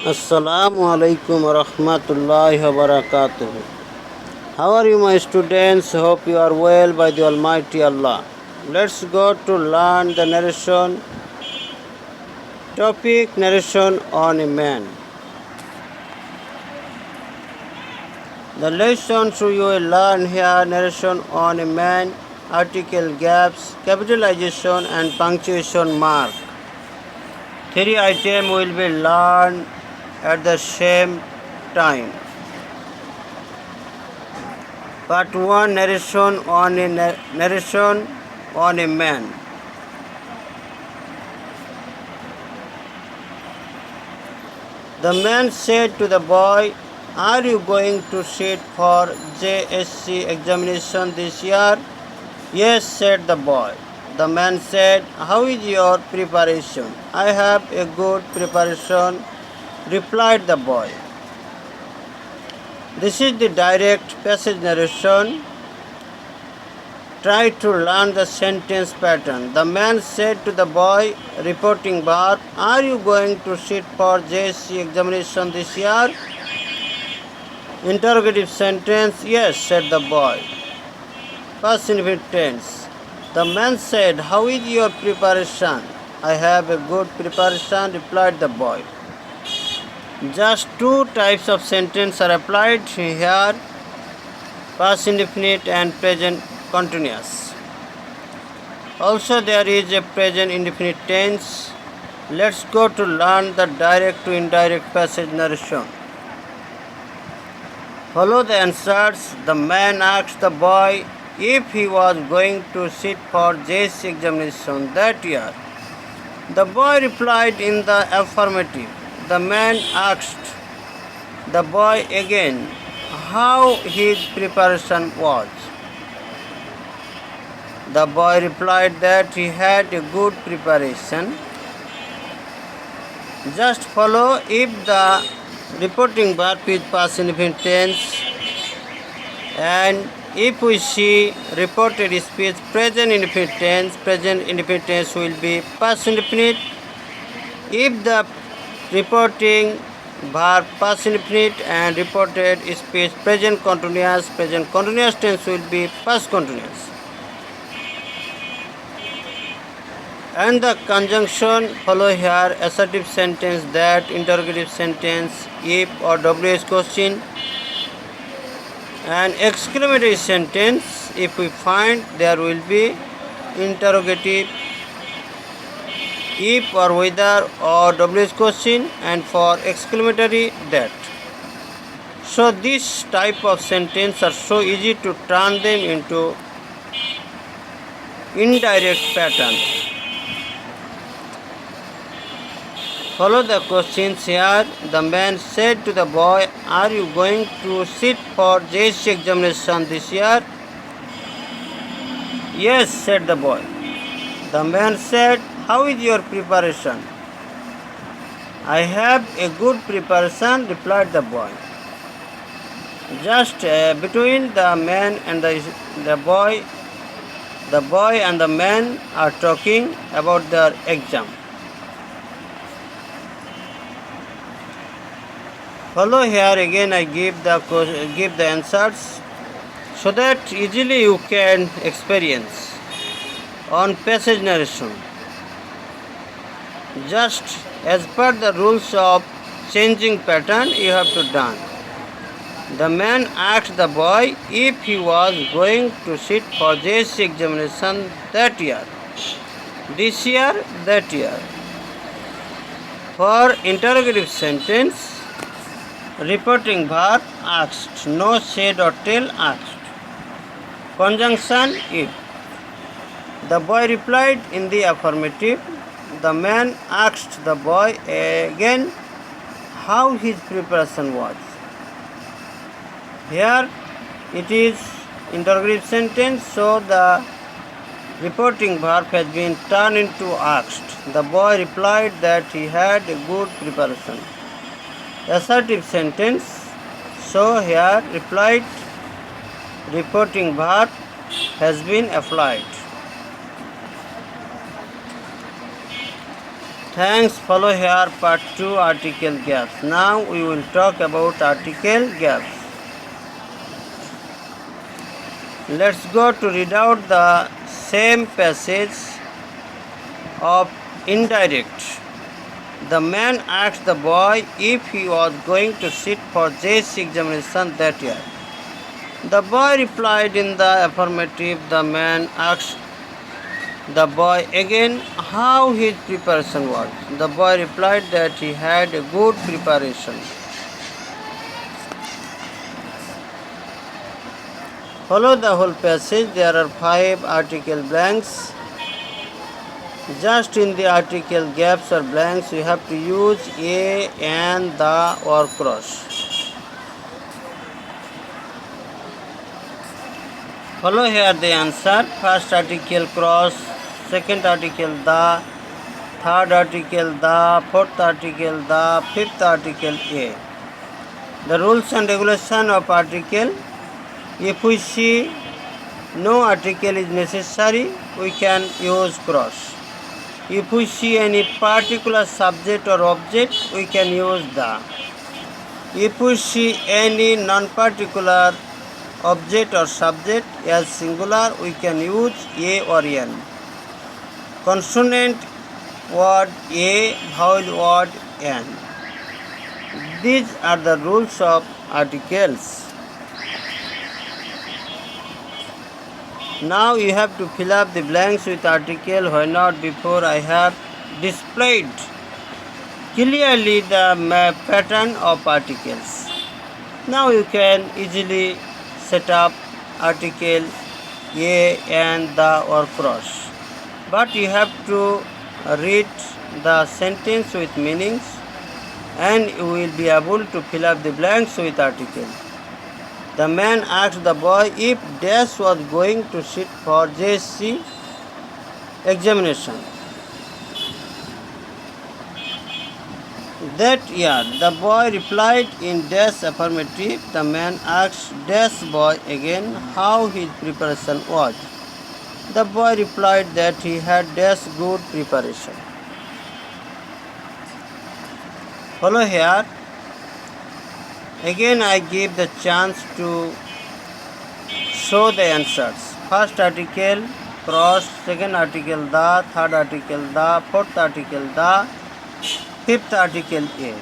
Assalamu alaikum warahmatullahi wabarakatuh. How are you, my students? Hope you are well by the Almighty Allah. Let's go to learn the narration. Topic: narration on a man. The lesson so you will learn here narration on a man, article gaps, capitalization and punctuation mark. Three items will be learned at the same time. Part 1, narration on a man. The man said to the boy, "Are you going to sit for JSC examination this year?" "Yes," said the boy. The man said, "How is your preparation?" "I have a good preparation," replied the boy. This is the direct passage narration. Try to learn the sentence pattern. The man said to the boy, reporting verb, "Are you going to sit for JSC examination this year?" Interrogative sentence, "Yes," said the boy. Past indefinite tense. The man said, "How is your preparation?" "I have a good preparation," replied the boy. Just two types of sentence are applied here, past indefinite and present continuous. Also there is a present indefinite tense. Let's go to learn the direct to indirect passage narration. Follow the answers. The man asked the boy if he was going to sit for JSC examination that year. The boy replied in the affirmative. The man asked the boy again how his preparation was. The boy replied that he had a good preparation. Just follow if the reporting verb is past indefinite tense, and if we see reported speech present indefinite tense will be past indefinite. If the reporting verb past indefinite and reported speech present continuous tense will be past continuous. And the conjunction follow here: assertive sentence, that; interrogative sentence, if or WH question; and exclamatory sentence, if we find there will be interrogative, if or whether or WH question, and for exclamatory, that. So this type of sentence are so easy to turn them into indirect pattern. Follow the questions here. The man said to the boy, "Are you going to sit for JSC examination this year?" "Yes," said the boy. The man said, "How is your preparation?" "I have a good preparation," replied the boy. Just between the man and the boy and the man are talking about their exam. Follow here again. I give the answers so that easily you can experience on passage narration. Just as per the rules of changing pattern you have to done. The man asked the boy if he was going to sit for JSC examination that year. This year, that year. For interrogative sentence, reporting verb asked, no, said or tell, asked. Conjunction, if. The boy replied in the affirmative. The man asked the boy again how his preparation was. Here it is interrogative sentence, so the reporting verb has been turned into asked. The boy replied that he had a good preparation. Assertive sentence, so here replied reporting verb has been applied. Thanks. Follow here part 2 article gaps. Now we will talk about article gaps. Let's go to read out the same passage of indirect. The man asked the boy if he was going to sit for JC examination that year. The boy replied in the affirmative. The man asked the boy again how his preparation was. The boy replied that he had a good preparation. Follow the whole passage. There are 5 article blanks. Just in the article gaps or blanks, you have to use a, and, the, or cross. Follow here the answer. First article cross, second article the, third article the, fourth article the, fifth article a. The rules and regulation of article. If we see no article is necessary, we can use cross. If we see any particular subject or object, we can use the. If we see any non-particular object or subject as singular, we can use a or n. Consonant word a, vowel word n. These are the rules of articles. Now you have to fill up the blanks with article. Why not? Before I have displayed clearly the pattern of articles. Now you can easily set up article a, and, the, or cross. But you have to read the sentence with meanings, and you will be able to fill up the blanks with article. The man asked the boy if Dash was going to sit for JSC examination that year. The boy replied in Dash affirmative. The man asked Dash boy again how his preparation was. The boy replied that he had Dash good preparation. Follow here. Again I give the chance to show the answers. First article cross, second article the, third article the, fourth article the, fifth article a.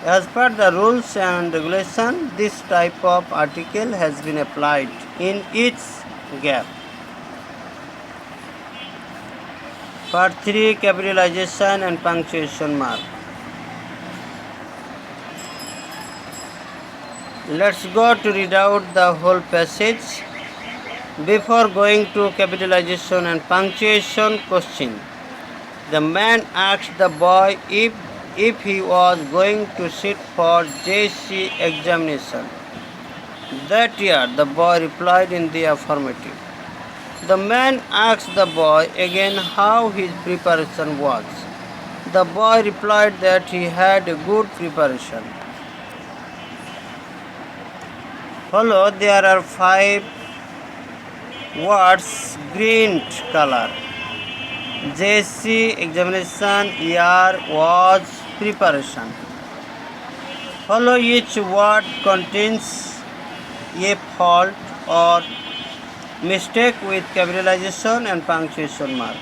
As per the rules and regulation, this type of article has been applied in each gap. Part 3 capitalization and punctuation mark. Let's go to read out the whole passage. Before going to capitalization and punctuation question, the man asked the boy if he was going to sit for JC examination that year. The boy replied in the affirmative. The man asked the boy again how his preparation was. The boy replied that he had a good preparation. Follow, there are 5 words green color. JC examination, year, was, preparation. Follow, each word contains a fault or mistake with capitalization and punctuation mark.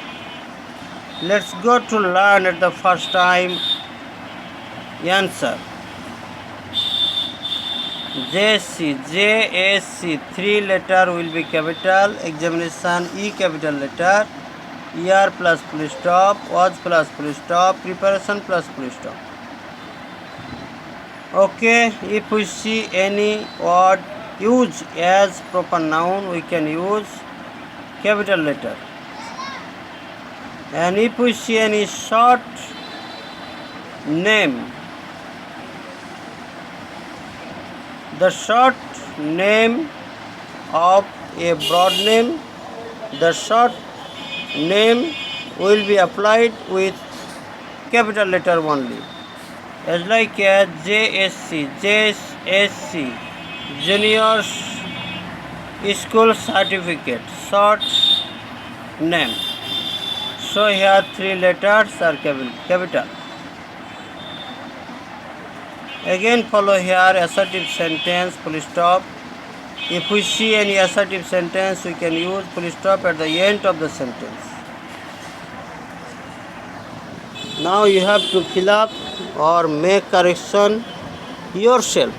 Let's go to learn at the first time answer. JSC, 3 letter will be capital, examination E capital letter, year plus full stop, was plus full stop, preparation plus full stop. Okay, if we see any word used as proper noun, we can use capital letter. And if we see any short name, the short name of a broad name, the short name will be applied with capital letter only. As like as JSC, Junior School Certificate, short name. So here 3 letters are capital. Again follow here assertive sentence, full stop. If we see any assertive sentence, we can use full stop at the end of the sentence. Now you have to fill up or make correction yourself.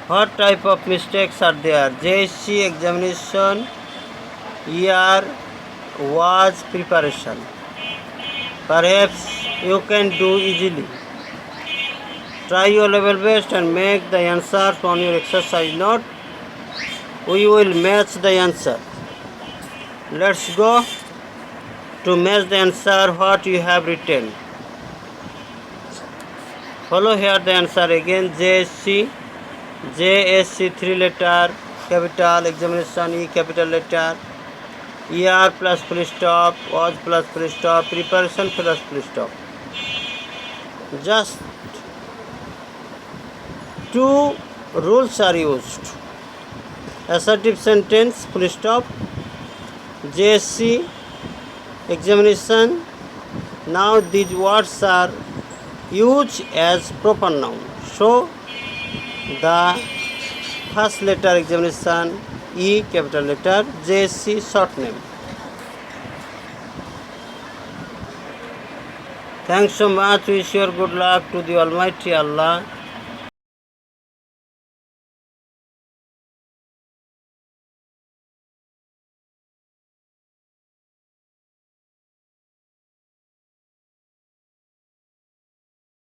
What type of mistakes are there? JSC examination, year, was preparation. Perhaps you can do easily. Try your level best and make the answer on your exercise note. We will match the answer. Let's go to match the answer what you have written. Follow here the answer again. JSC 3 letter capital, examination E capital letter, ER plus full stop, was plus full stop, preparation plus full stop. Just 2 rules are used. Assertive sentence, full stop, JSC, examination. Now these words are used as proper noun. So the first letter examination, E capital letter, JSC short name. Thanks so much. Wish your good luck to the Almighty Allah.